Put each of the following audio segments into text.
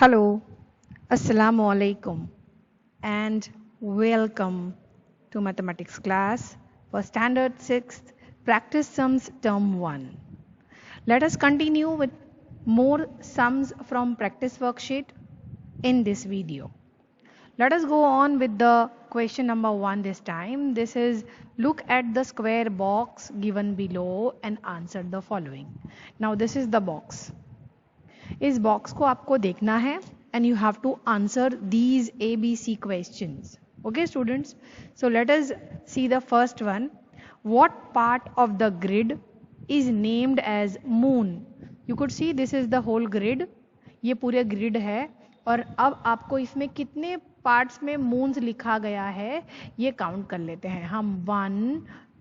Hello, Assalamu alaikum, and welcome to mathematics class for standard 6th practice sums term 1. Let us continue with more sums from practice worksheet in this video. Let us go on with the question number 1 this time. This is look at the square box given below and answer the following. Now this is the box. इस box को आपको देखना है and you have to answer these ABC questions. Okay students, so let us see the first one. What part of the grid is named as moon? You could see this is the whole grid. ये पूरे grid है और अब आपको इसमें कितने parts में moons लिखा गया है ये काउंट कर लेते हैं हम 1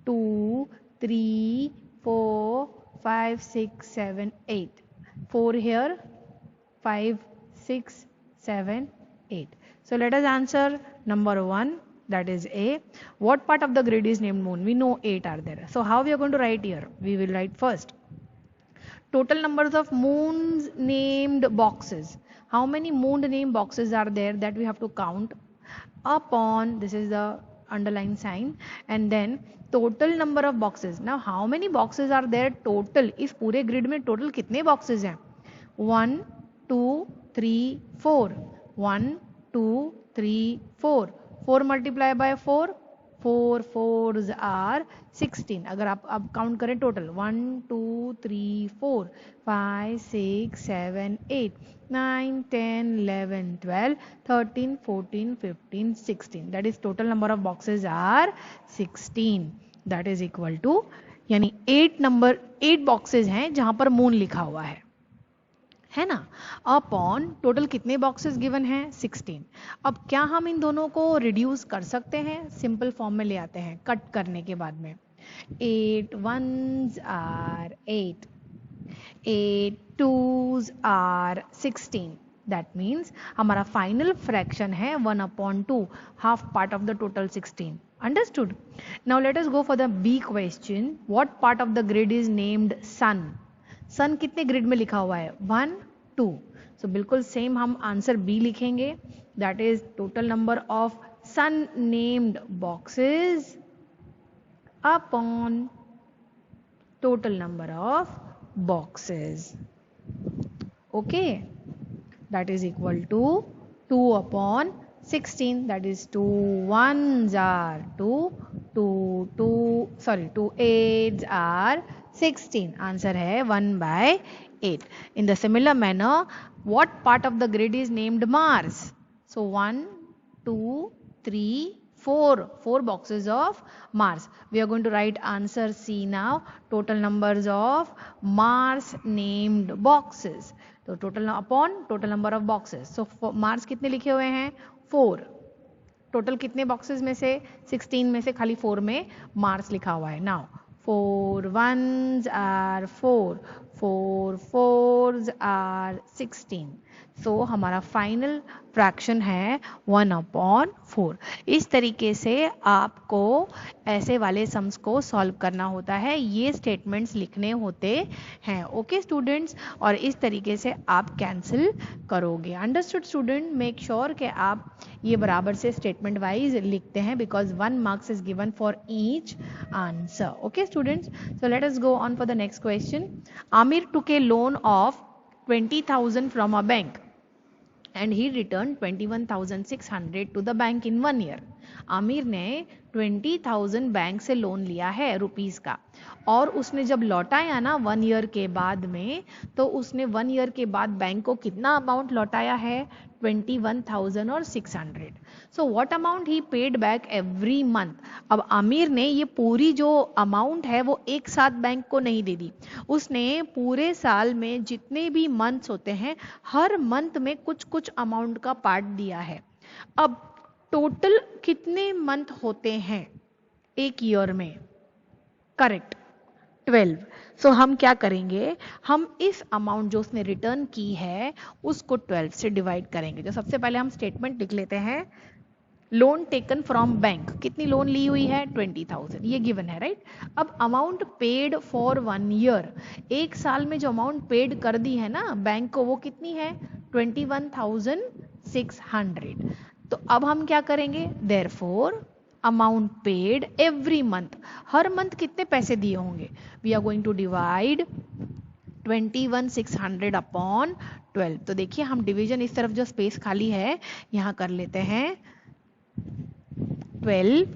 2 3 4 5 6 7 8 4 here 5 6 7 8. So let us answer number 1, that is A. What part of the grid is named moon? We know 8 are there. So how we are going to write here? We will write first total numbers of moons named boxes. How many moon named boxes are there that we have to count upon, this is the underline sign, and then total number of boxes. Now how many boxes are there total? इस पूरे grid में total कितने boxes हैं? 1 2 3 4 1 2 3 4 4 multiply by 4 4 4s are 16. अगर आप अब count करें total 1 2 3 4 5 6 7 8 9 10 11 12 13 14 15 16. That is total number of boxes are 16. That is equal to, यानी 8 boxes हैं जहां पर मून लिखा हुआ है ना, अपॉन टोटल कितने बॉक्सेस गिवन हैं 16. अब क्या हम इन दोनों को रिड्यूस कर सकते हैं? सिंपल फॉर्म में ले आते हैं कट करने के बाद में. 8 1s are 8, 8 2s are 16. That means हमारा फाइनल फ्रैक्शन है 1/2, half part of the total 16. Understood? Now let us go for the B question. What part of the grid is named sun? Sun कितने grid में लिखा हुआ है? 1 2. सो बिल्कुल same हम answer B लिखेंगे. That is total number of sun named boxes upon total number of boxes. Okay, that is equal to 2 upon 16. That is 2 1s are 2, 2 8s are 16. Answer है 1/8. In the similar manner, what part of the grid is named Mars? So 1 2 3 4 boxes of Mars. We are going to write answer C now. Total numbers of Mars named boxes. तो total upon total number of boxes. So Mars कितने लिखे हुए हैं? 4. Total कितने boxes में से? 16 में से खाली 4 में मार्स लिखा हुआ है. Now 4 1s are 4, 4 4s are 16. सो हमारा फाइनल फ्रैक्शन है 1/4. इस तरीके से आपको ऐसे वाले सम्स को सॉल्व करना होता है, ये स्टेटमेंट्स लिखने होते हैं. ओके स्टूडेंट्स, और इस तरीके से आप कैंसिल करोगे. Understood student? मेक श्योर कि आप ये बराबर से स्टेटमेंट वाइज लिखते हैं because 1 marks is given for each answer. Okay students, so let us go on for the next question. Amir took a loan of 20,000 from a bank and he returned 21,600 to the bank in 1 year. Aamir ने 20,000 bank से loan लिया है rupees का, और उसने जब लौटाया ना 1 ईयर के बाद में, तो उसने 1 ईयर के बाद बैंक को कितना अमाउंट लौटाया है? 21,600. So what amount he paid back every month. अब आमिर ने ये पूरी जो अमाउंट है वो एक साथ बैंक को नहीं दे दी, उसने पूरे साल में जितने भी मंथ्स होते हैं हर मंथ में कुछ कुछ अमाउंट का पार्ट दिया है. अब टोटल कितने मंथ होते हैं एक ईयर में? करेक्ट, 12. सो हम क्या करेंगे, हम इस अमाउंट जो उसने रिटर्न की है उसको 12 से डिवाइड करेंगे. तो सबसे पहले हम स्टेटमेंट लिख लेते हैं. लोन टेकन फ्रॉम बैंक, कितनी लोन ली हुई है? 20,000, ये गिवन है राइट. अब अमाउंट पेड फॉर 1 ईयर, एक साल में जो अमाउंट पेड कर दी है ना बैंक को वो कितनी है? 21,600। तो अब हम क्या करेंगे, therefore amount paid every month, हर मंथ कितने पैसे दिए होंगे, we are going to divide 21,600 upon 12। तो देखिए हम डिवीजन इस तरफ जो स्पेस खाली है यहाँ कर लेते हैं 12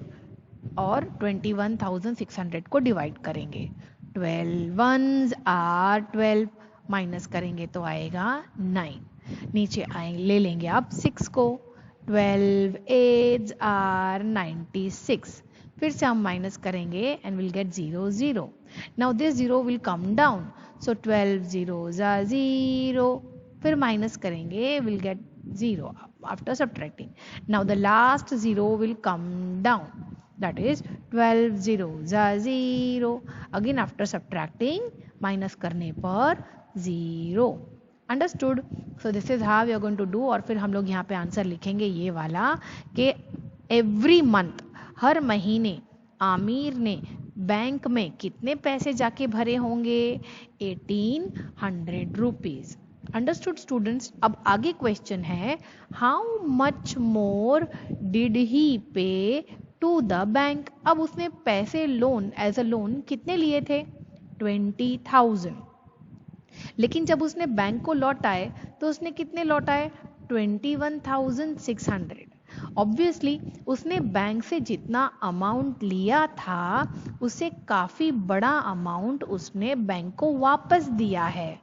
और 21,600 को डिवाइड करेंगे। 12 वंस आर 12, माइनस करेंगे तो आएगा 9, नीचे आए ले लेंगे आप 6 को, 12 एट्स आर 96, फिर से हम माइनस करेंगे and will get 0 0। Now this 0 will come down, so 12 zeros are 0, फिर माइनस करेंगे will get 0 after subtracting. Now the last 0 will come down, that is 12 zeros are 0, again after subtracting minus करने पर 0. Understood? So this is how we are going to do. और फिर हम लोग यहाँ पे आंसर लिखेंगे ये वाला कि एवरी मंथ, हर महीने आमिर ने बैंक में कितने पैसे जाके भरे होंगे, 1800 रुपीज। Understood students? अब आगे क्वेश्चन है, how much more did he पे टू द बैंक। अब उसने पैसे लोन एज अ लोन कितने लिए थे, 20,000, लेकिन जब उसने बैंक को लौटाए तो उसने कितने लौटाए, 21,600। ऑब्वियसली उसने बैंक से जितना अमाउंट लिया था उससे काफी बड़ा अमाउंट उसने बैंक को वापस दिया है।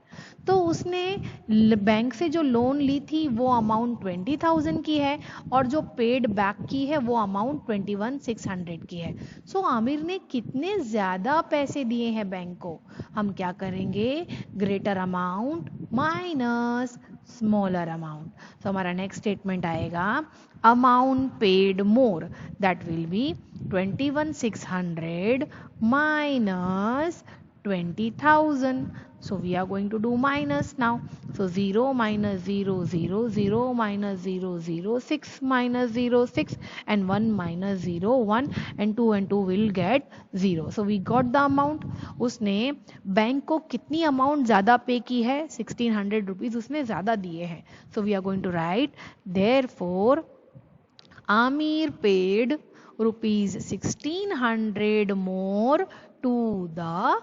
तो उसने बैंक से जो लोन ली थी वो अमाउंट 20,000 की है और जो पेड बैक की है वो अमाउंट 21,600 की है। सो आमिर ने कितने ज्यादा पैसे दिए हैं बैंक को, हम क्या करेंगे, greater amount minus smaller amount. तो हमारा नेक्स्ट स्टेटमेंट आएगा, amount paid more, that will be 21,600 minus 20,000. So we are going to do minus now. So 0 minus 0 0, 0 minus 0 0, 6 minus 0 6, and 1 minus 0 1, and 2 will get 0. So we got the amount. उसने bank को कितनी amount ज़्यादा पे की है, 1600 rupees उसने ज़्यादा दिए हैं। So we are going to write, therefore Amir paid rupees 1600 more to the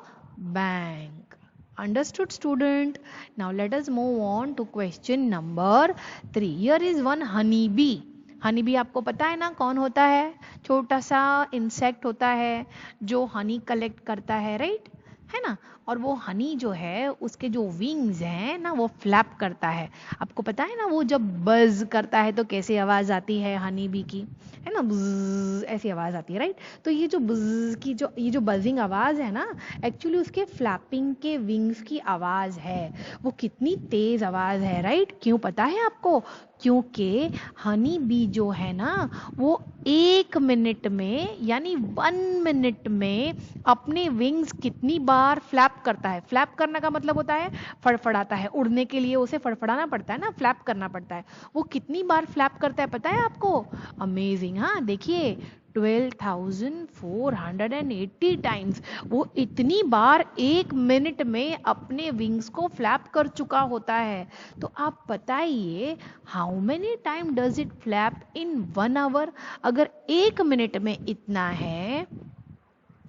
bank. Understood student? Now let us move on to question number 3. Here is one honey bee. Honey bee आपको पता है ना कौन होता है, छोटा सा insect होता है जो हनी कलेक्ट करता है, राइट, है ना। और वो हनी जो है उसके जो विंग्स हैं ना वो फ्लैप करता है। आपको पता है ना वो जब बज करता है तो कैसे आवाज आती है हनी बी की, है ना, बुज़ ऐसी आवाज आती है, राइट। तो ये जो बुज़ की जो ये जो बजिंग आवाज है ना, एक्चुअली उसके फ्लैपिंग के विंग्स की आवाज है। वो कितनी तेज आवाज है, राइट। क्यों पता है आपको, क्योंकि हनी बी जो है ना वो 1 मिनट में यानी 1 मिनट में अपने विंग्स कितनी बार फ्लैप करता है। फ्लैप करने का मतलब होता है फड़फड़ाता है, उड़ने के लिए उसे फड़फड़ाना पड़ता है ना, फ्लैप करना पड़ता है। वो कितनी बार फ्लैप करता है पता है आपको, अमेजिंग। हाँ देखिए 12,480 टाइम्स वो इतनी बार 1 मिनट में अपने विंग्स को फ्लैप कर चुका होता है। तो आप बताइए how many time does it flap in 1 hour. अगर 1 मिनट में इतना है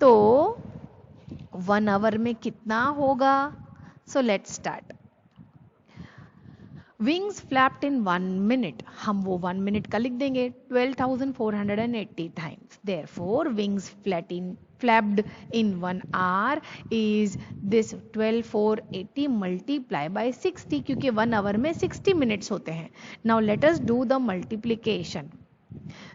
तो 1 आवर में कितना होगा। So let's start. Wings flapped in 1 minute, हम वो 1 मिनट का लिख देंगे 12,480 times. Therefore wings flapped in 1 hour is this 12,480 multiply by 60, क्योंकि 1 आवर में 60 मिनट्स होते हैं। Now let us do the multiplication.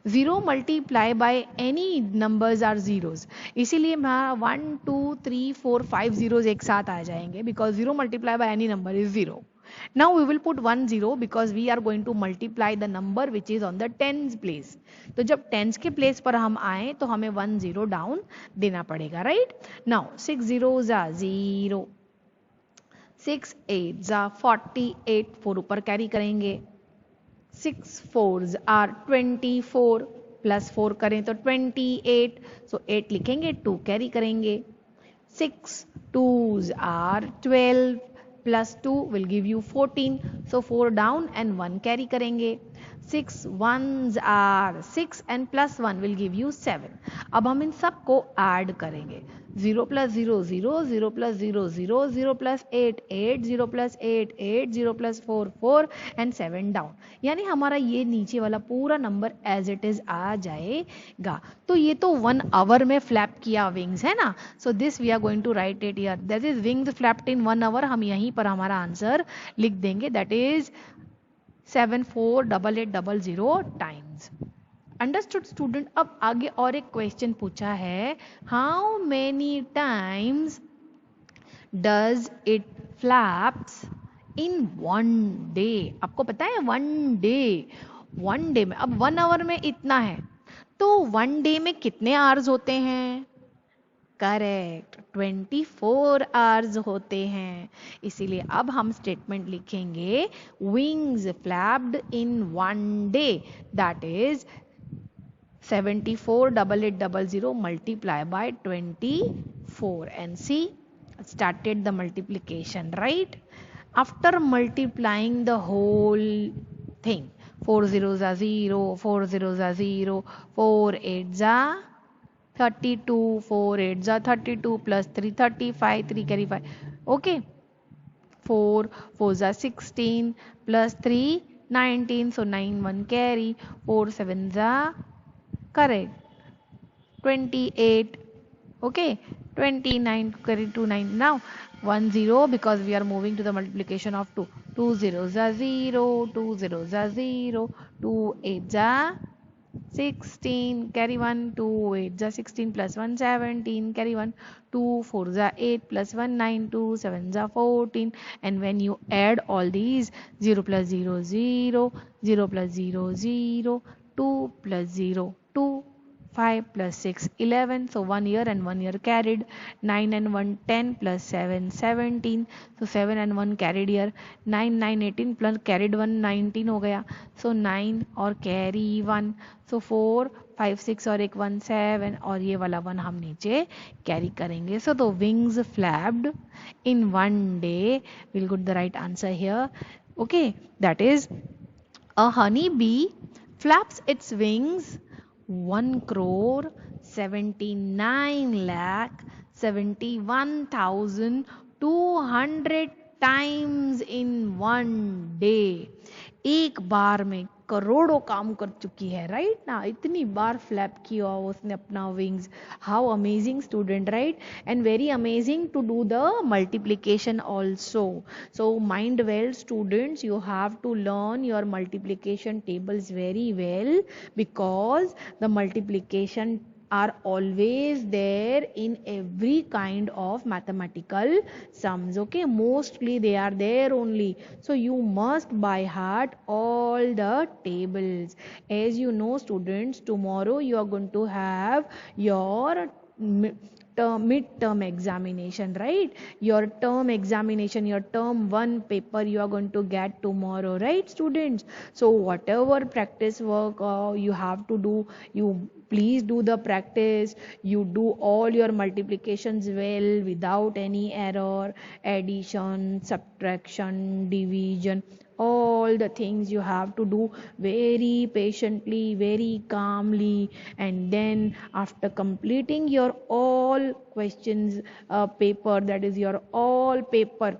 0 multiply by any numbers are zeros, इसीलिए 1 2 3 4 5 zeros एक साथ आ जाएंगे because 0 multiply by any number is 0. Now we will put 1 0 because we are going to multiply the number which is on the tens place. तो जब tens के place पर हम आए तो हमें 1 0 डाउन देना पड़ेगा, right? Now 6 zeros are 0, 6 8s are 48, 4 ऊपर कैरी करेंगे, 6 4s are 24, प्लस 4 करें तो 28, सो 8 लिखेंगे, 2 कैरी करेंगे, 6 2s are 12, plus 2 will give you 14. So 4 down and 1 carry करेंगे. 6 ones are 6 and plus 1 will give you 7. अब हम इन सब को ऐड करेंगे. 0 plus 0 0, 0 plus 0 0, 0 plus 8 8, 0 plus 8 8, 0 plus 4 4 and 7 down. यानी हमारा ये नीचे वाला पूरा नंबर एज इट इज आ जाएगा. तो ये तो 1 आवर में फ्लैप किया विंग्स है ना. So this we are going to write it here. That is wings flapped in 1 hour. हम यहीं पर हमारा आंसर लिख देंगे. That is 748800 times. Understood student. अब आगे और एक क्वेश्चन पूछा है. How many times does it flaps in 1 day. आपको पता है 1 डे में, अब 1 आवर में इतना है तो 1 डे में कितने आवर्स होते हैं. करेक्ट, 24 आवर्स होते हैं. इसीलिए अब हम स्टेटमेंट लिखेंगे wings flapped in 1 day. That is 748800 multiply by 24 and see started the multiplication, right? After multiplying the whole thing, 4 zeros are 0, 4 zeros are 0, 4 8s are 32, 4 8s are 32 plus 3 35, 3 carry 5. Okay, 4 4s are 16 plus 3 19, so 9 1 carry, 4 7s are correct 28. Okay, 29 carry 2 9. Now 1 0 because we are moving to the multiplication of 2. 2 zeros are 0, 2 zeros are 0, 2 8s are 16 carry 1, 2 8s are 16 plus 1 17 carry 1, 2 4s are 8 plus 1 9, 2 7s are 14. And when you add all these, 0 plus 0 0, 0 plus 0 0, 2 plus 0 2, 5 plus 6 11, so 1 year and 1 year carried. 9 and 1 10 plus 7 17, so 7 and 1 carried here. 9 9 18 plus carried 1 19 हो गया, so 9 और carry 1, so 4 5 6 और एक 1 7 और ये वाला 1 हम नीचे carry करेंगे. So the wings flapped in 1 day. We'll get the right answer here. Okay, that is a honey bee flaps its wings 1,79,71,200 times in 1 day. एक बार में करोड़ों काम कर चुकी है, राइट ना. इतनी बार फ्लैप किया उसने अपना wings. How amazing student, right. And very amazing to do the multiplication also. So mind well students, you have to learn your multiplication tables very well because the multiplication are always there in every kind of mathematical sums. Okay, mostly they are there only, so you must by heart all the tables. As you know students, tomorrow you are going to have your midterm examination, right? Your term examination, your term 1 paper you are going to get tomorrow, right students? So whatever practice work you have to do, you please do the practice. You do all your multiplications well without any error. Addition, subtraction, division, all the things you have to do very patiently, very calmly. And then after completing your all questions paper, that is your all paper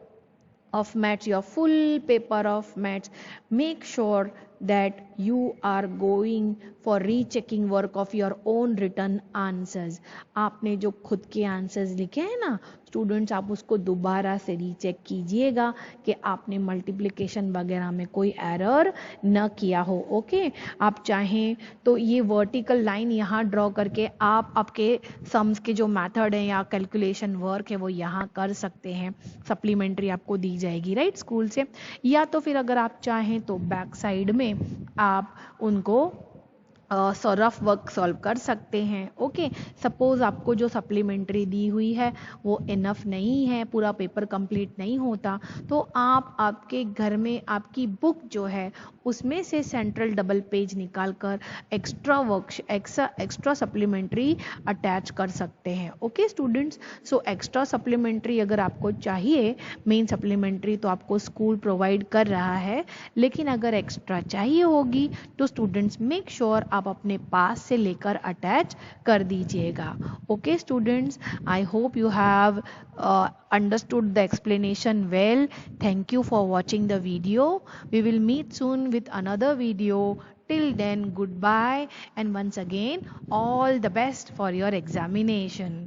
of maths, your full paper of maths, make sure that you are going for rechecking work of your own written answers. आपने जो खुद के answers लिखे हैं ना students, आप उसको दोबारा से रीचेक कीजिएगा कि आपने मल्टीप्लिकेशन वगैरह में कोई एरर न किया हो. ओके, आप चाहें तो ये वर्टिकल लाइन यहाँ ड्रॉ करके आप आपके सम्स के जो मेथड है या कैलकुलेशन वर्क है वो यहाँ कर सकते हैं. सप्लीमेंट्री आपको दी जाएगी, राइट, स्कूल से. या तो फिर अगर आप चाहें तो बैक साइड में आप उनको रफ वर्क सॉल्व कर सकते हैं। ओके, सपोज आपको जो सप्लीमेंट्री दी हुई है वो इनफ नहीं है, पूरा पेपर कंप्लीट नहीं होता, तो आप आपके घर में आपकी बुक जो है उसमें से सेंट्रल डबल पेज निकाल कर एक्स्ट्रा सप्लीमेंट्री अटैच कर सकते हैं। Okay students, so extra supplementary अगर आपको चाहिए, मेन सप्लीमेंट्री तो आपको स्कूल प्रोवाइड कर रहा है, लेकिन अगर एक्स्ट्रा चाहिए होगी तो स्टूडेंट्स मेक श्योर आप अपने पास से लेकर अटैच कर दीजिएगा। Okay students, I hope you have understood the explanation well. Thank you for watching the video. We will meet soon with another video. Till then, goodbye, and once again, all the best for your examination.